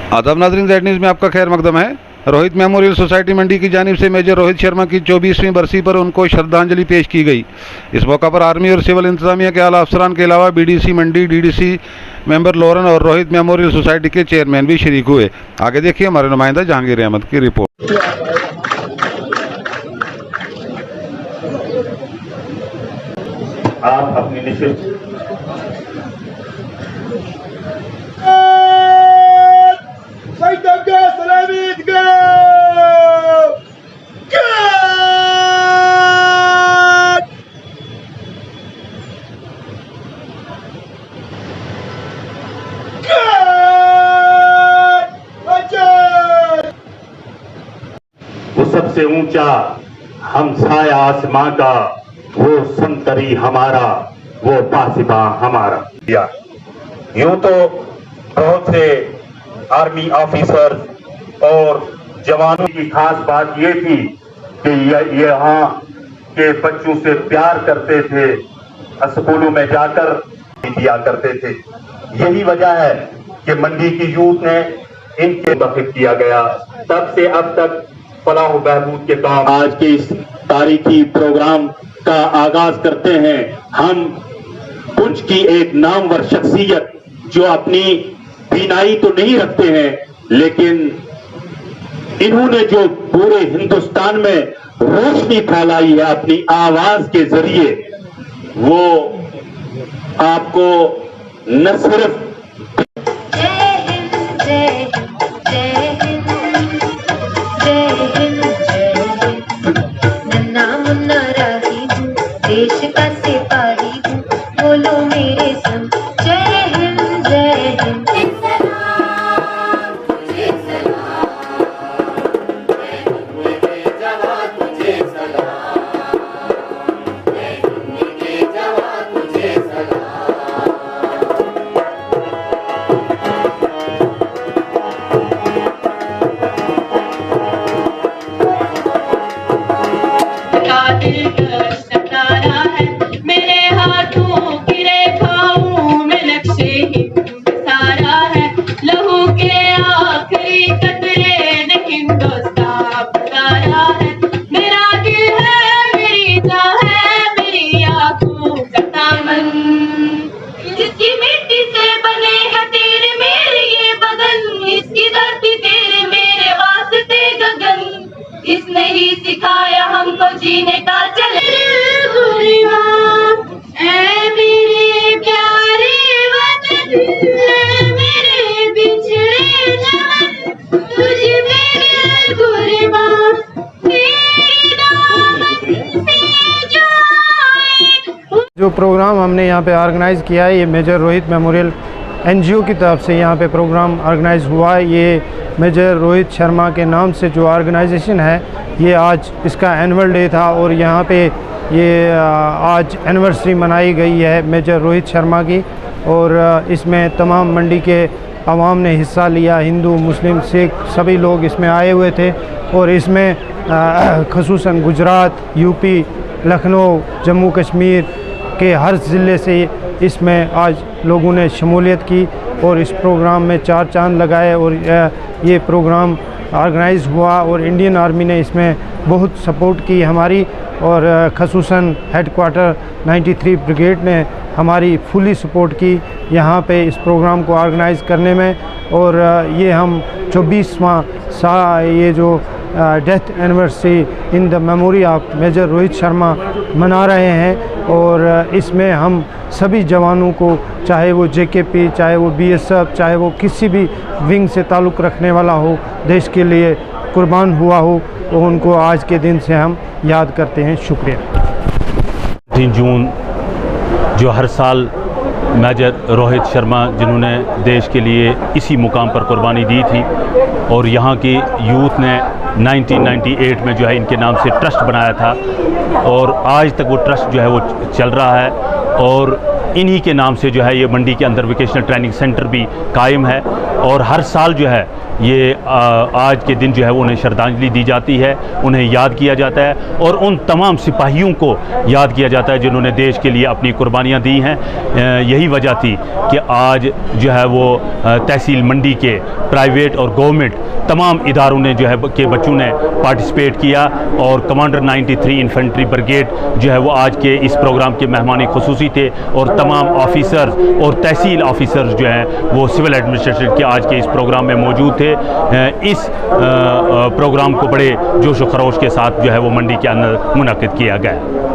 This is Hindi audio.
आदाब नाज़रीन, ज़ेड न्यूज़ में आपका खैर मकदम है। रोहित मेमोरियल सोसाइटी मंडी की जानिब से मेजर रोहित शर्मा की 24वीं बरसी पर उनको श्रद्धांजलि पेश की गई। इस मौका पर आर्मी और सिविल इंतजामिया के आला अफसरान के अलावा बीडीसी मंडी, डीडीसी मेंबर लोरन और रोहित मेमोरियल सोसाइटी के चेयरमैन भी शरीक हुए। आगे देखिए हमारे नुमाइंदा जहांगीर अहमद की रिपोर्ट। आप अपनी निश्चित वो सबसे ऊंचा हमसाया आसमां का, वो संतरी हमारा, वो पासिबा हमारा। यूं तो बहुत से आर्मी ऑफिसर्स और जवानों की खास बात ये थी कि यहाँ के बच्चों से प्यार करते थे, स्कूलों में जाकर दिया करते थे। यही वजह है कि मंडी की यूथ ने इनके मुताबिक किया गया। तब से अब तक फलाह बहबूद के काम आज के इस तारीखी प्रोग्राम का आगाज करते हैं। हम कुछ की एक नामवर शख्सियत जो अपनी बीनाई तो नहीं रखते हैं, लेकिन इन्होंने जो पूरे हिंदुस्तान में रोशनी फैलाई है अपनी आवाज के जरिए, वो आपको न सिर्फ देश का सिपाही हूँ, बोलो मेरे संग जय हिंद जय हिंद। इसने ही सिखाया हमको जीने का चले मेरे प्यारे वतन, मेरे बिछड़े जवान, तुझ मेरे कुर्बान, तेरी दामन से जो आए। जो प्रोग्राम हमने यहाँ पे ऑर्गेनाइज़ किया है, ये मेजर रोहित मेमोरियल एनजीओ की तरफ से यहाँ पे प्रोग्राम ऑर्गेनाइज़ हुआ है। ये मेजर रोहित शर्मा के नाम से जो ऑर्गेनाइजेशन है, ये आज इसका एनुअल डे था और यहाँ पे ये आज एनिवर्सरी मनाई गई है मेजर रोहित शर्मा की। और इसमें तमाम मंडी के अवाम ने हिस्सा लिया, हिंदू, मुस्लिम, सिख सभी लोग इसमें आए हुए थे। और इसमें ख़ुसूसन गुजरात, यूपी, लखनऊ, जम्मू कश्मीर के हर ज़िले से इसमें आज लोगों ने शमूलियत की और इस प्रोग्राम में चार चांद लगाए। और ये प्रोग्राम ऑर्गेनाइज़ हुआ और इंडियन आर्मी ने इसमें बहुत सपोर्ट की हमारी, और ख़ुसूसन हेडक्वार्टर 93 ब्रिगेड ने हमारी फुली सपोर्ट की यहाँ पे इस प्रोग्राम को ऑर्गेनाइज़ करने में। और ये हम 24वां ये जो death anniversary in the memory of major Rohit Sharma मना रहे हैं। और इसमें हम सभी जवानों को, चाहे वो जेकेपी, चाहे वो बीएसएफ, चाहे वो किसी भी विंग से ताल्लुक़ रखने वाला हो, देश के लिए कुर्बान हुआ हो, तो उनको आज के दिन से हम याद करते हैं। शुक्रिया। 3 जून जो हर साल मेजर रोहित शर्मा जिन्होंने देश के लिए इसी मुकाम पर कुर्बानी दी थी, और यहाँ की यूथ ने 1998 में जो है इनके नाम से ट्रस्ट बनाया था, और आज तक वो ट्रस्ट जो है वो चल रहा है। और इन्हीं के नाम से जो है ये मंडी के अंदर वोकेशनल ट्रेनिंग सेंटर भी कायम है। और हर साल जो है ये आज के दिन जो है वो उन्हें श्रद्धांजलि दी जाती है, उन्हें याद किया जाता है और उन तमाम सिपाहियों को याद किया जाता है जिन्होंने देश के लिए अपनी कुर्बानियाँ दी हैं। यही वजह थी कि आज जो है वो तहसील मंडी के प्राइवेट और गवर्नमेंट तमाम इदारों ने जो है के बच्चों ने पार्टिसिपेट किया और कमांडर 93 इन्फेंट्री ब्रिगेड जो है वो आज के इस प्रोग्राम के मेहमान खुसूसी थे और तमाम ऑफिसर्स और तहसील ऑफिसर्स जो हैं वो सिविल एडमिनिस्ट्रेशन के आज के इस प्रोग्राम में मौजूद थे। इस प्रोग्राम को बड़े जोश व खरोश के साथ जो है वो मंडी के अंदर मुनाकिद किया गया।